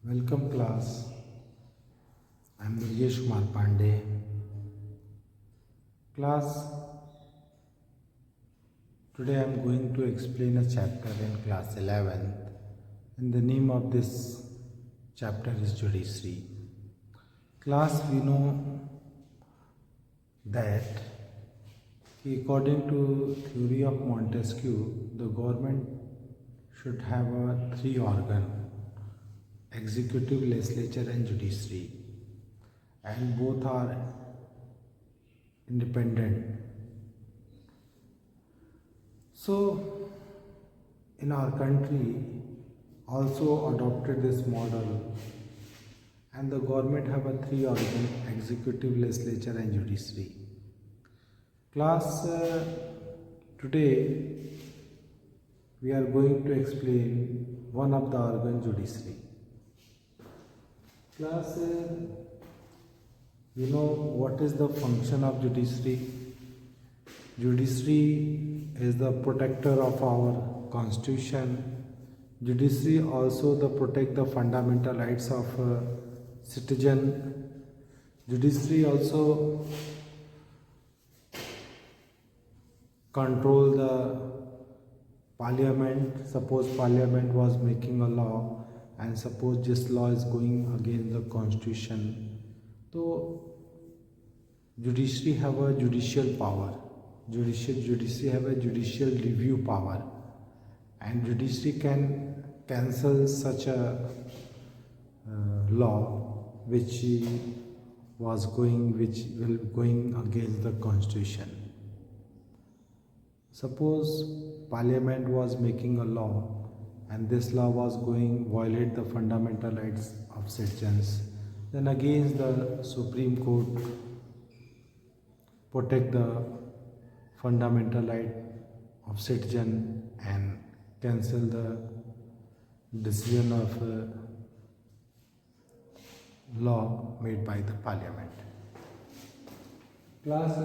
Welcome class. I am Durgesh Kumar Pandey. Class, today I am going to explain a chapter in class 11th, and the name of this chapter is Judiciary. Class, we know that according to theory of Montesquieu, the government should have a three organ: executive, legislature and judiciary, and both are independent. So, in our country, also adopted this model, and the government have a three organ: executive, legislature and judiciary. Class, today we are going to explain one of the organ, judiciary. Class, you know what is the function of judiciary? Judiciary is the protector of our constitution. Judiciary also the protect the fundamental rights of citizen. Judiciary also control the parliament. Suppose parliament was making a law and suppose this law is going against the constitution, so judiciary have a judicial power. Judiciary have a judicial review power, and judiciary can cancel such a law which will going against the constitution. Suppose parliament was making a law and this law was going violate the fundamental rights of citizens, then against the Supreme Court protect the fundamental right of citizen and cancel the decision of law made by the parliament. Class,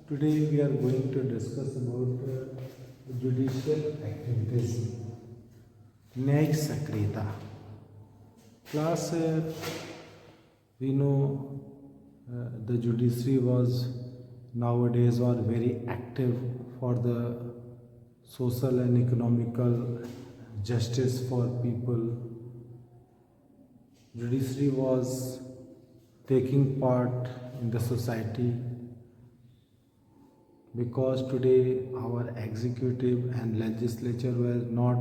today we are going to discuss about judicial activities. न्यायिक सक्रियता. Class, we know the judiciary was nowadays are very active for the social and economical justice for people. Judiciary was taking part in the society because today our executive and legislature were not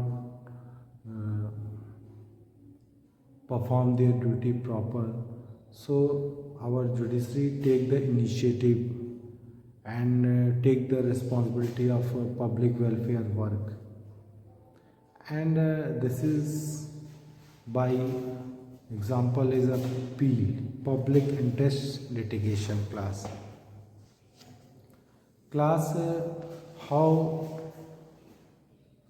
perform their duty proper. So our judiciary take the initiative and take the responsibility of public welfare work, and this is by example is a appeal, public interest litigation. Class, how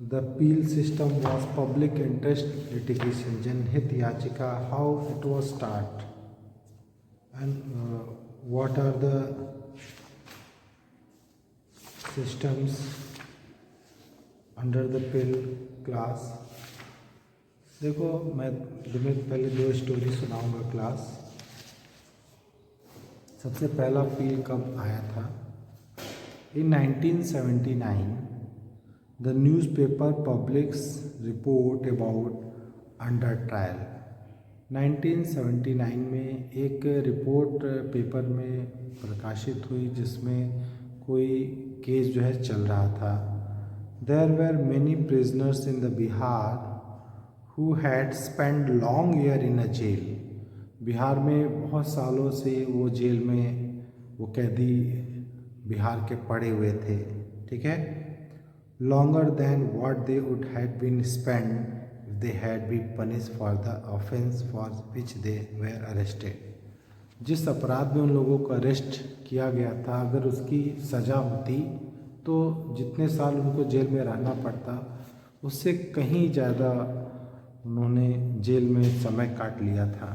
the appeal system was public interest litigation, Janhit Yachika, how it was start, and what are the systems under the pill. Class देखो, मैं तुम्हें पहले दो story सुनाऊंगा. Class, सबसे पहला पिल कब आया था? इन 1979 the newspaper publics report about under trial. 1979 में एक रिपोर्ट पेपर में प्रकाशित हुई जिसमें कोई केस जो है चल रहा था. There were many prisoners in the Bihar who had spend long year in a jail. Bihar में बहुत सालों से वो जेल में वो कैदी बिहार के पड़े हुए थे. ठीक है, longer than what they would have been spend if they had been punished for the offence for which they were arrested. जिस अपराध में उन लोगों को अरेस्ट किया गया था, अगर उसकी सज़ा होती तो जितने साल उनको जेल में रहना पड़ता उससे कहीं ज़्यादा उन्होंने जेल में समय काट लिया था.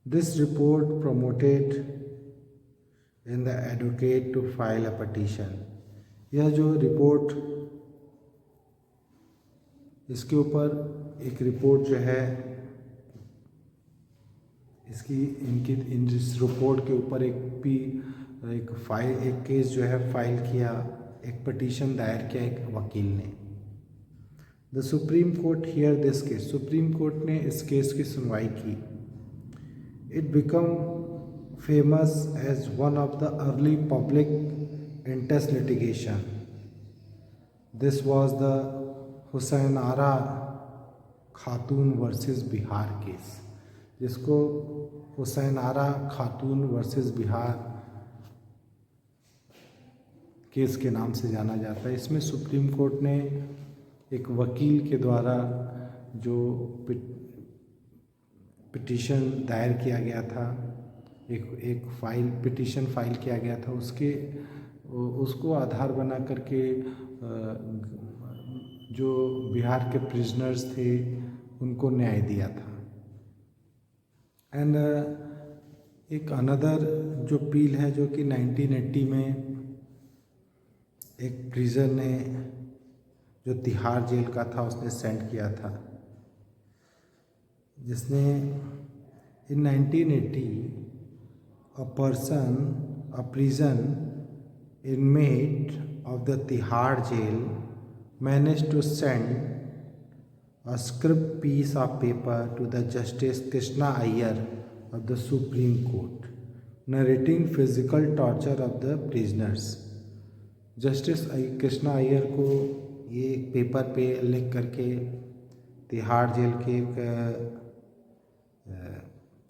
This report promoted in the advocate to file a petition. यह जो रिपोर्ट इसके ऊपर एक रिपोर्ट जो है इस रिपोर्ट के ऊपर एक केस जो है फाइल किया, एक पिटीशन दायर किया एक वकील ने। The supreme court hear this case, supreme court ने इस केस की सुनवाई की। It become famous as one of the early public interest litigation. This was the Hussain Ara Khatoon versus Bihar case, जिसको हुसैन आरा खातून वर्सेस बिहार केस के नाम से जाना जाता है। इसमें सुप्रीम कोर्ट ने एक वकील के द्वारा जो पिटीशन दायर किया गया था, एक पिटीशन फाइल किया गया था, उसको आधार बना करके जो बिहार के प्रिजनर्स थे उनको न्याय दिया था। एंड एक अनदर जो पील है जो कि 1980 में एक प्रिजन ने जो तिहाड़ जेल का था उसने सेंड किया था, जिसने इन 1980 a prison inmate of the Tihar jail managed to send a script piece of paper to the Justice Krishna Iyer of the Supreme Court, narrating physical torture of the prisoners. Justice Krishna Iyer को ये एक paper पे लिख करके Tihar jail के एक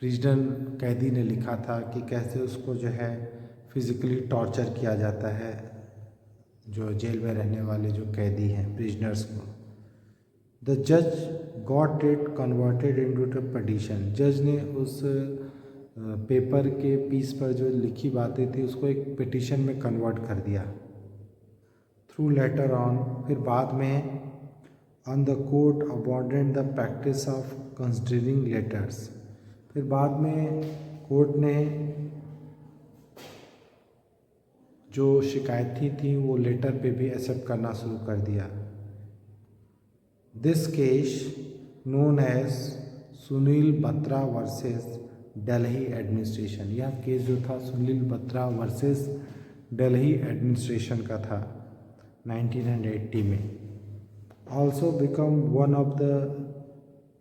prisoner कैदी ने लिखा था कि कैसे उसको जो है फिज़िकली टॉर्चर किया जाता है, जो जेल में रहने वाले जो कैदी हैं प्रिजनर्स को। द जज got it converted into the petition, जज ने उस पेपर के पीस पर जो लिखी बातें थी उसको एक पिटीशन में कन्वर्ट कर दिया। थ्रू लेटर ऑन, फिर बाद में on the court abandoned the practice of considering letters, फिर बाद में कोर्ट ने जो शिकायती थी वो लेटर पे भी एक्सेप्ट करना शुरू कर दिया। This case known as Sunil Batra versus Delhi administration, यह केस जो था सुनील बत्रा वर्सेस दिल्ली एडमिनिस्ट्रेशन का था 1980 में। Also become one of the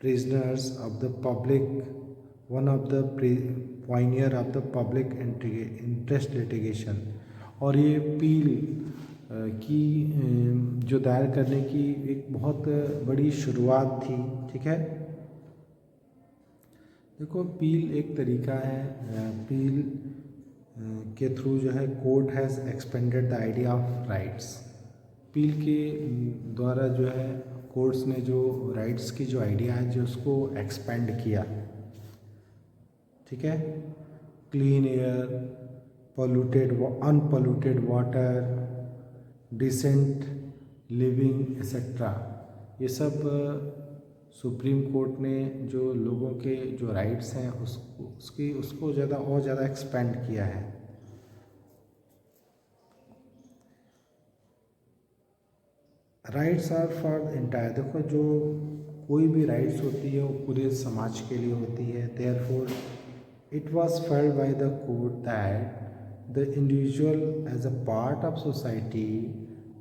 prisoners of the public, one of the pioneer of the public interest litigation, और ये पील की जो दायर करने की एक बहुत बड़ी शुरुआत थी। ठीक है, देखो पील एक तरीका है, पील के थ्रू जो है court has expanded the idea of rights. PIL के द्वारा जो है कोर्ट्स ने जो राइट्स की जो आइडिया है जो उसको एक्सपेंड किया। ठीक है, clean air, unpolluted water, decent living etcetera, ये सब सुप्रीम कोर्ट ने जो लोगों के जो राइट्स हैं उसको ज़्यादा और ज़्यादा एक्सपेंड किया है। Rights are for the entire, देखो जो कोई भी राइट्स होती है वो पूरे समाज के लिए होती है। Therefore it was held by the court that the individual as a part of society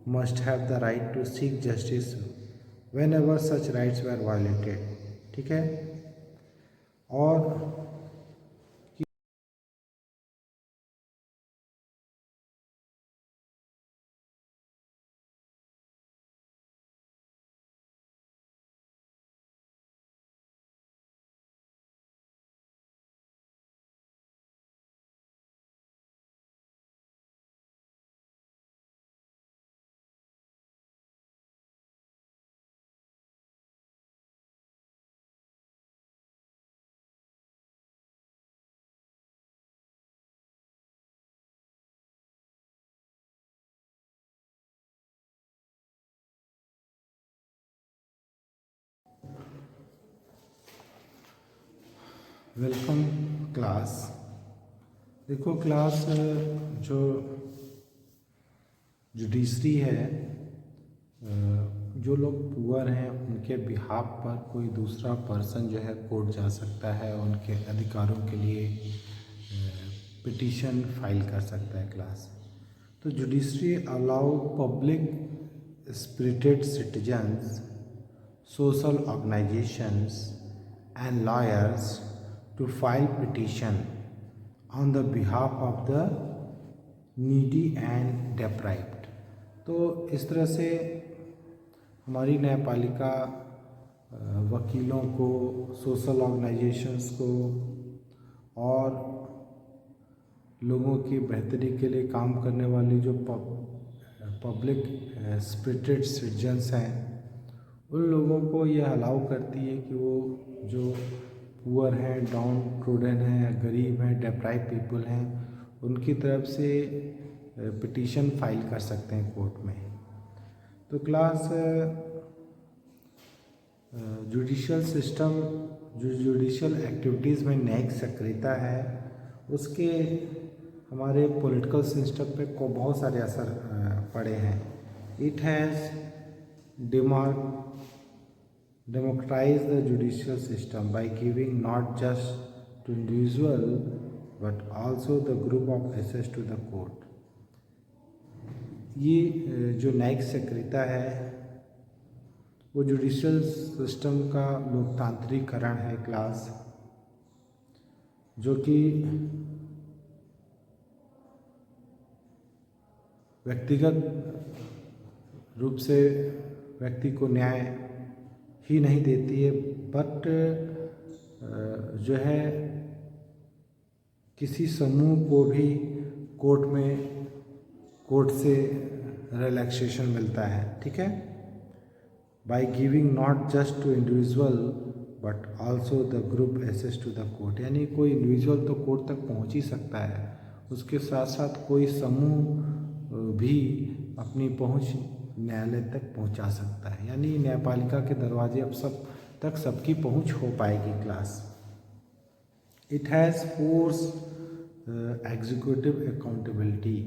must have the right to seek justice whenever such rights were violated. ठीक है, और वेलकम क्लास। देखो क्लास जो judiciary है जो लोग poor हैं उनके बिहाफ पर कोई दूसरा पर्सन जो है कोर्ट जा सकता है, उनके अधिकारों के लिए पिटीशन फाइल कर सकता है क्लास। तो judiciary allow public spirited citizens, social organisations and lawyers to file petition on the behalf of the needy and deprived. तो इस तरह से हमारी न्यायपालिका वकीलों को, सोशल ऑर्गेनाइजेशंस को और लोगों की बेहतरी के लिए काम करने वाली जो पब्लिक स्पिरिटेड सिटीजन्स हैं, उन लोगों को ये अलाउ करती है कि वो जो पुअर हैं, डाउन ट्रोडन हैं, गरीब हैं, डेप्राइव पीपल हैं, उनकी तरफ से पिटीशन फाइल कर सकते हैं कोर्ट में। तो क्लास जुडिशियल सिस्टम, जो जुडिशियल एक्टिविटीज़ में न्यायिक सक्रियता है, उसके हमारे पॉलिटिकल सिस्टम पे को बहुत सारे असर पड़े हैं। It has democratize the judicial system by giving not just to individual but also the group of access to the court। ये जो न्यायिक सक्रियता है वो जुडिशियल सिस्टम का लोकतांत्रिकरण है क्लास, जो कि व्यक्तिगत रूप से व्यक्ति को न्याय ही नहीं देती है, बट जो है किसी समूह को भी कोर्ट से रिलैक्सेशन मिलता है। ठीक है, by giving not just to individual but also the group access to the court. यानी कोई इंडिविजुअल तो कोर्ट तक पहुंच ही सकता है, उसके साथ साथ कोई समूह भी अपनी पहुंच न्यायालय तक पहुंचा सकता है। यानी न्यायपालिका के दरवाजे अब सबकी पहुंच हो पाएगी class. It has force executive accountability,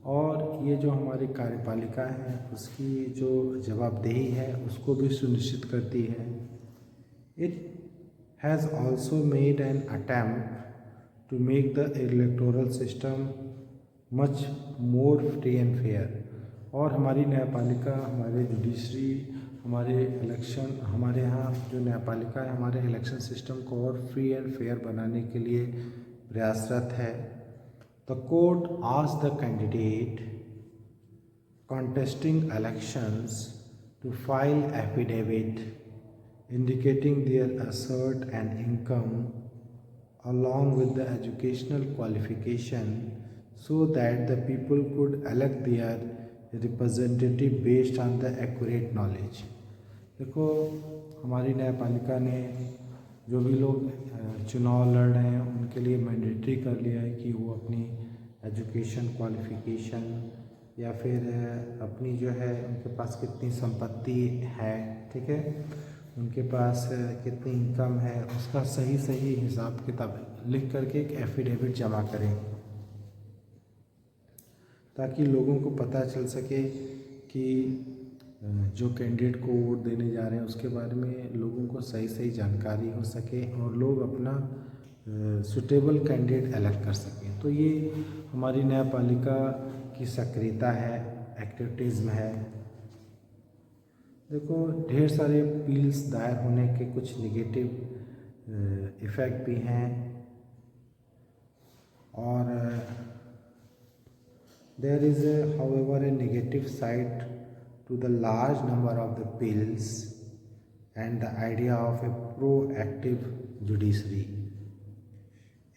और ये जो हमारी कार्यपालिका है उसकी जो जवाबदेही है उसको भी सुनिश्चित करती है। It has also made an attempt to make the electoral system much more free and fair. और हमारी न्यायपालिका, हमारे जुडिशरी, हमारे यहाँ जो न्यायपालिका है हमारे इलेक्शन सिस्टम को और फ्री एंड फेयर बनाने के लिए प्रयासरत है। The court asks the candidate contesting elections to file affidavit indicating their asset and income along with the educational qualification so that the people could elect their representative based on the accurate knowledge। देखो हमारी न्यायपालिका ने जो भी लोग चुनाव लड़ रहे हैं उनके लिए मैंडेटरी कर लिया है कि वो अपनी एजुकेशन क्वालिफिकेशन या फिर अपनी जो है उनके पास कितनी संपत्ति है, ठीक है, उनके पास कितनी इनकम है, उसका सही हिसाब किताब लिख करके एक एफिडेविट जमा करें ताकि लोगों को पता चल सके कि जो कैंडिडेट को वोट देने जा रहे हैं उसके बारे में लोगों को सही जानकारी हो सके और लोग अपना सुटेबल कैंडिडेट इलेक्ट कर सकें। तो ये हमारी न्यायपालिका की सक्रियता है, एक्टिविटीज़ में है। देखो ढेर सारे अपील्स दायर होने के कुछ निगेटिव इफ़ेक्ट भी हैं, और there is however a negative side to the large number of the bills and the idea of a proactive judiciary।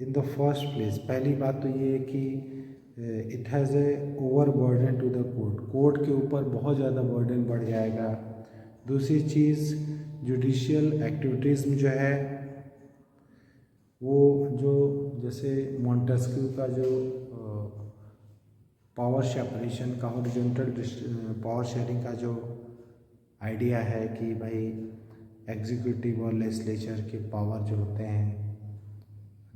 In the first place, पहली बात तो ये है कि it has a overburden to the court, court के ऊपर बहुत ज़्यादा बर्डन बढ़ जाएगा। दूसरी चीज़ जुडिशियल एक्टिविटीज़ में जो है वो जो जैसे मॉन्टेस्क्यू का जो पावर सेपरेशन का, हॉरिजॉन्टल पावर शेयरिंग का जो आइडिया है कि भाई एग्जीक्यूटिव और लेजिस्लेचर के पावर जो होते हैं,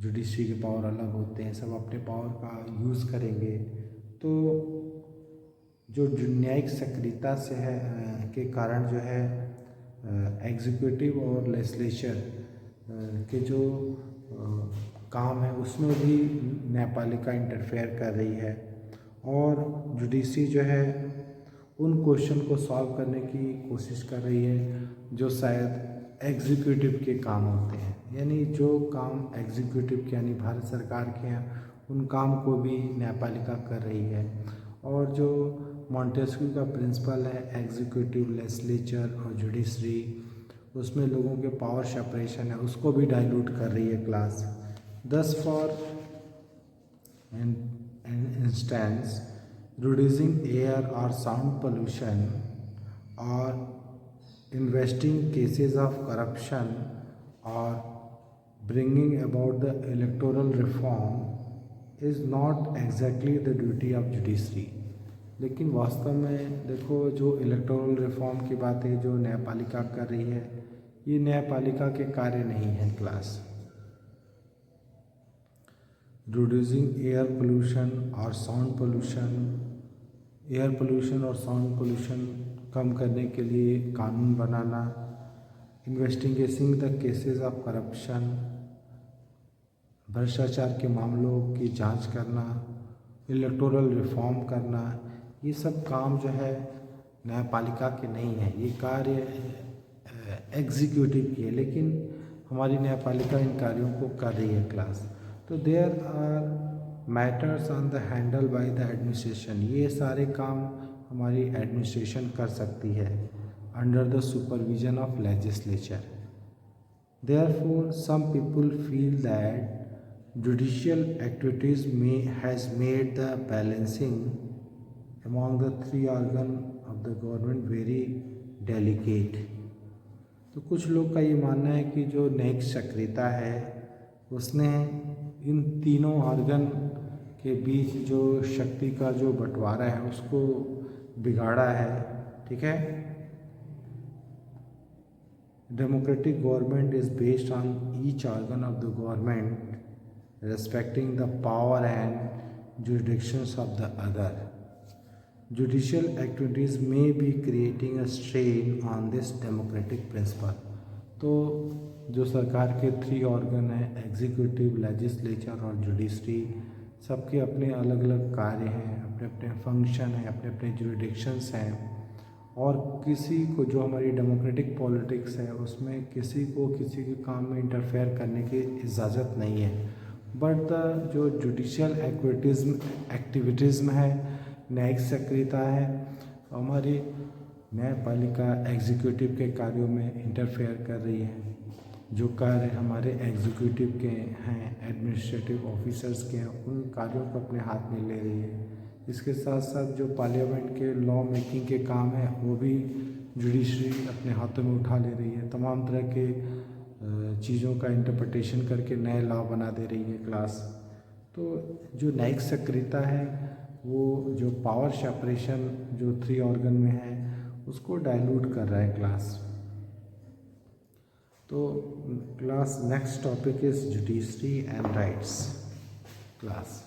जुडिशरी के पावर अलग होते हैं, सब अपने पावर का यूज़ करेंगे। तो जो न्यायिक सक्रियता से है के कारण जो है एग्जीक्यूटिव और लेजिस्लेचर के जो काम है उसमें भी न्यायपालिका इंटरफेयर कर रही है, और जुडिशरी जो है उन क्वेश्चन को सॉल्व करने की कोशिश कर रही है जो शायद एग्जीक्यूटिव के काम होते हैं, यानी जो काम एग्जीक्यूटिव के यानी भारत सरकार के हैं उन काम को भी न्यायपालिका कर रही है। और जो मॉन्टेस्क्यू का प्रिंसिपल है एग्जीक्यूटिव, लेजिस्लेचर और जुडिशरी, उसमें लोगों के पावर सेपरेशन है उसको भी डाइल्यूट कर रही है क्लास। दस for instance reducing air or sound pollution or investing cases of corruption or bringing about the electoral reform is not exactly the duty of judiciary। लेकिन वास्तव में देखो जो इलेक्टोरल रिफॉर्म की बातें जो न्यायपालिका कर रही है ये न्यायपालिका के कार्य नहीं है क्लास। रिड्यूसिंग एयर पोल्यूशन और साउंड पोल्यूशन, एयर पोल्यूशन और साउंड पोल्यूशन कम करने के लिए कानून बनाना, investigating the cases of corruption, भ्रष्टाचार के मामलों की जांच करना, इलेक्टोरल रिफॉर्म करना, ये सब काम जो है न्यायपालिका के नहीं है, ये कार्य एग्जीक्यूटिव की है, लेकिन हमारी न्यायपालिका इन कार्यों को कर रही है क्लास। तो there are matters on the handle by the administration, ये सारे काम हमारी एडमिनिस्ट्रेशन कर सकती है under the supervision of legislature. Therefore some people feel that judicial activities has made the balancing among the three organ of the government very delicate। तो कुछ लोग का ये मानना है कि जो न्यायिक सक्रियता है उसने इन तीनों ऑर्गन के बीच जो शक्ति का जो बंटवारा है उसको बिगाड़ा है, ठीक है। Democratic government is based on each organ of the government respecting the power and jurisdictions of the other. Judicial activities may be creating a strain on this democratic principle। तो जो सरकार के थ्री ऑर्गन हैं executive, legislature और judiciary, सबके अपने अलग अलग कार्य हैं, अपने अपने फंक्शन हैं, अपने अपने जुरिडिक्शंस हैं, और किसी को जो हमारी डेमोक्रेटिक पॉलिटिक्स है उसमें किसी को किसी के काम में इंटरफेयर करने की इजाज़त नहीं है। बट द जो जुडिशियल एक्टिविटीज़ है, न्यायिक सक्रियता है, हमारी न्यायपालिका एग्जीक्यूटिव के कार्यों में इंटरफेयर कर रही है। जो कार्य हमारे एग्जीक्यूटिव के हैं, एडमिनिस्ट्रेटिव ऑफिसर्स के हैं, उन कार्यों को अपने हाथ में ले रही है। इसके साथ साथ जो पार्लियामेंट के लॉ मेकिंग के काम हैं वो भी जुडिशरी अपने हाथों में उठा ले रही है। तमाम तरह के चीज़ों का इंटरप्रिटेशन करके नए लॉ बना दे रही है क्लास। तो जो न्यायिक सक्रियता है वो जो पावर सेपरेशन जो थ्री ऑर्गन में है उसको डाइल्यूट कर रहा है क्लास। तो class next topic is judiciary and rights class.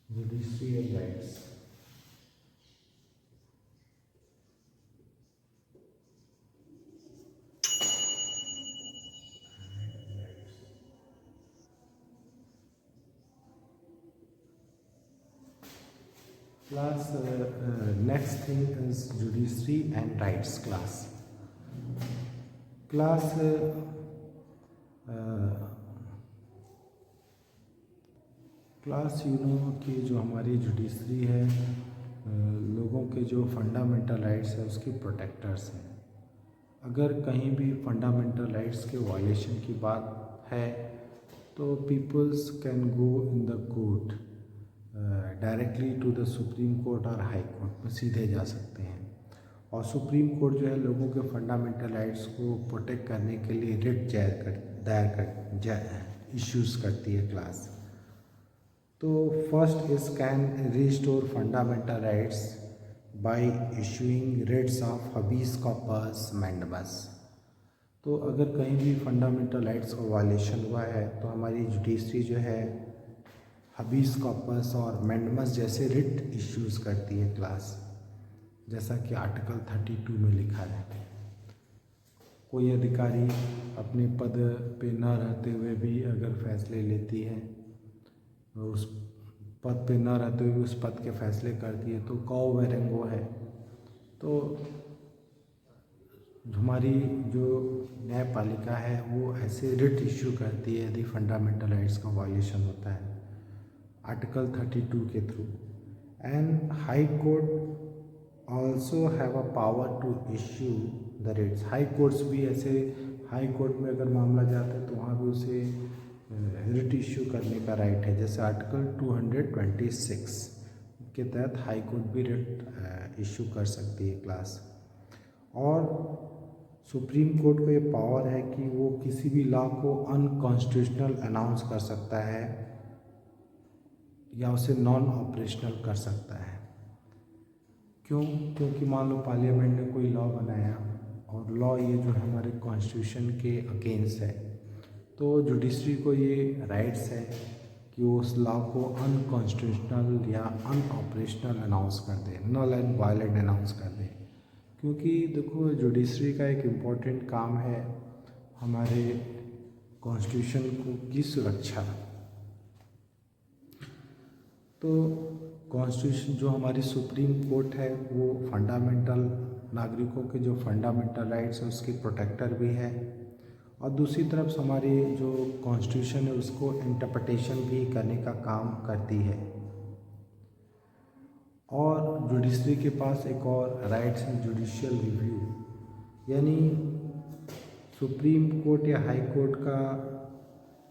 Judiciary and rights. Class next thing is judiciary and rights class। Class you know कि जो हमारी जुडिशरी है लोगों के जो फंडामेंटल राइट्स है उसके प्रोटेक्टर्स हैं। अगर कहीं भी फंडामेंटल राइट्स के वायलेशन की बात है तो peoples can go in the court directly to the supreme court और हाई कोर्ट में सीधे जा सकते हैं। और सुप्रीम कोर्ट जो है लोगों के फंडामेंटल राइट्स को प्रोटेक्ट करने के लिए रिट इश्यूज़ करती है क्लास। तो first is can restore fundamental rights by issuing writs of habeas corpus mandamus. तो अगर कहीं भी फंडामेंटल राइट्स का वायलेशन हुआ है तो हमारी जुडिशरी जो है हबीस कॉर्पस और मैंडमस जैसे रिट इश्यूज़ करती है क्लास, जैसा कि आर्टिकल 32 में लिखा है। कोई अधिकारी अपने पद पे न रहते हुए भी अगर फैसले लेती है, उस पद पे न रहते हुए भी उस पद के फैसले करती है तो कौ वेरेंगो है। तो हमारी जो न्यायपालिका है वो ऐसे रिट इश्यू करती है यदि फंडामेंटल राइट्स का वायलेशन होता है आर्टिकल 32 के थ्रू। And high court also have a power to issue the writs. High courts भी ऐसे, हाई कोर्ट में अगर मामला जाता है तो वहाँ भी उसे रिट इश्यू करने का राइट है, जैसे आर्टिकल 226 के तहत हाई कोर्ट भी रिट इश्यू कर सकती है क्लास। और सुप्रीम कोर्ट को ये पावर है कि वो किसी भी लॉ को अनकॉन्स्टिट्यूशनल अनाउंस कर सकता है या उसे नॉन ऑपरेशनल कर सकता है। क्योंकि मान लो पार्लियामेंट ने कोई लॉ बनाया और लॉ ये जो है हमारे कॉन्स्टिट्यूशन के अगेंस्ट है, तो जुडिशरी को ये राइट्स है कि वो उस लॉ को अनकॉन्स्टिट्यूशनल या अनऑपरेशनल अनाउंस कर दे, नल एंड वायलेंट अनाउंस कर दे। क्योंकि देखो जुडिशरी का एक इम्पॉर्टेंट काम है हमारे कॉन्स्टिट्यूशन की सुरक्षा। तो कॉन्स्टिट्यूशन जो हमारी सुप्रीम कोर्ट है वो फंडामेंटल नागरिकों के जो फंडामेंटल राइट्स है उसकी प्रोटेक्टर भी है, और दूसरी तरफ हमारी जो कॉन्स्टिट्यूशन है उसको इंटरप्रिटेशन भी करने का काम करती है। और जुडिशरी के पास एक और राइट्स है जुडिशियल रिव्यू, यानी सुप्रीम कोर्ट या हाई कोर्ट का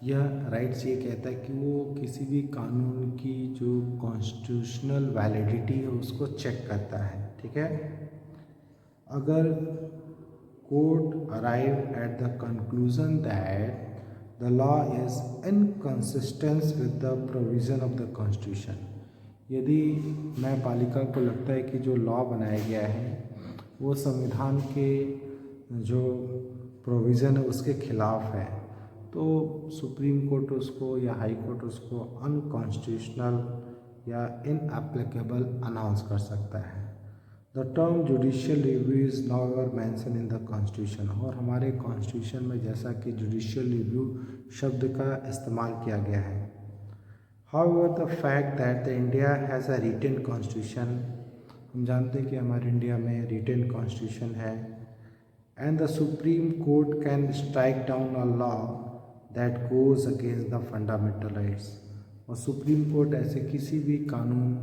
यह राइट्स ये कहता है कि वो किसी भी कानून की जो कॉन्स्टिट्यूशनल वैलिडिटी है उसको चेक करता है। ठीक है, अगर court arrive at the conclusion that the law is inconsistent with the provision of the constitution, यदि न्यायपालिका को लगता है कि जो लॉ बनाया गया है वो संविधान के जो प्रोविज़न है उसके खिलाफ है, तो सुप्रीम कोर्ट उसको या हाई कोर्ट उसको अनकॉन्स्टिट्यूशनल या इनएप्लीकेबल अनाउंस कर सकता है। The term judicial review is not mention in the constitution, और हमारे कॉन्स्टिट्यूशन में जैसा कि जुडिशियल रिव्यू शब्द का इस्तेमाल किया गया है। However, the fact that the India has a written constitution, हम जानते हैं कि हमारे इंडिया में written constitution है, and the Supreme Court can strike down a law that goes against the fundamental rights, और सुप्रीम कोर्ट ऐसे किसी भी कानून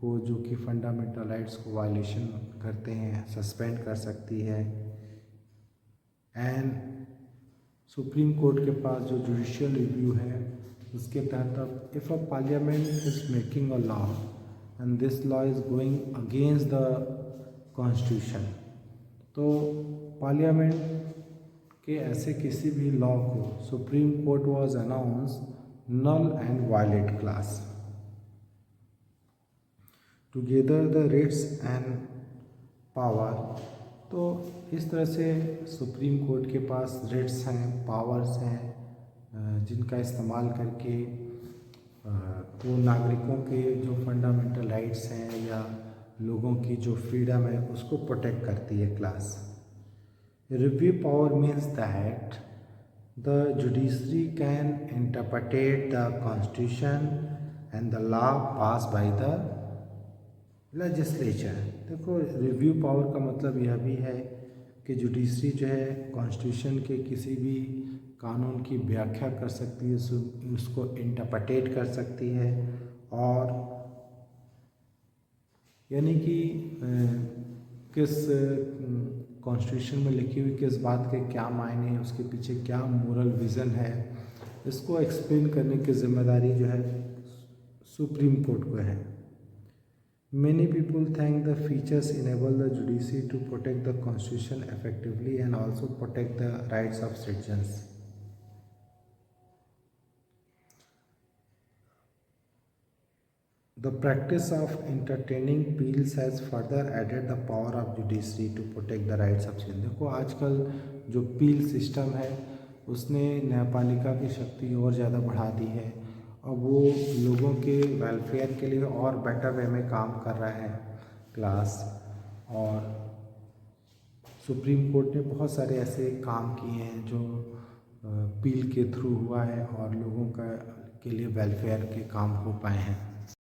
को जो कि फंडामेंटल राइट्स को वायलेशन करते हैं सस्पेंड कर सकती है। एंड सुप्रीम कोर्ट के पास जो जुडिशियल रिव्यू है उसके तहत if a parliament is making a law and this law is going against the constitution, तो पार्लियामेंट के ऐसे किसी भी लॉ को supreme court was announce null and violate class. Together the writs and power, तो इस तरह से सुप्रीम कोर्ट के पास रिट्स हैं, पावर्स हैं, जिनका इस्तेमाल करके वो नागरिकों के जो फंडामेंटल राइट्स हैं या लोगों की जो फ्रीडम है उसको प्रोटेक्ट करती है class. Review power means that the judiciary can interpret the constitution and the law pass by the legislature. देखो रिव्यू पावर का मतलब यह भी है कि जुडिशरी जो है कॉन्स्टिट्यूशन के किसी भी कानून की व्याख्या कर सकती है, उसको इंटरप्रेट कर सकती है, और यानी कि किस कॉन्स्टिट्यूशन में लिखी हुई किस बात के क्या मायने हैं, उसके पीछे क्या मोरल विज़न है, इसको एक्सप्लेन करने की जिम्मेदारी जो है सुप्रीम कोर्ट को है। Many people think the features enable the judiciary to protect the constitution effectively and also protect the rights of citizens. The practice of entertaining peals has further added the power of judiciary to protect the rights of children। देखो आजकल जो पील system है उसने न्यायपालिका की शक्ति और ज़्यादा बढ़ा दी है और वो लोगों के वेलफेयर के लिए और बेटर वे में काम कर रहा है क्लास। और सुप्रीम कोर्ट ने बहुत सारे ऐसे काम किए हैं जो पील के थ्रू हुआ है और लोगों का के लिए वेलफेयर के काम हो पाए हैं।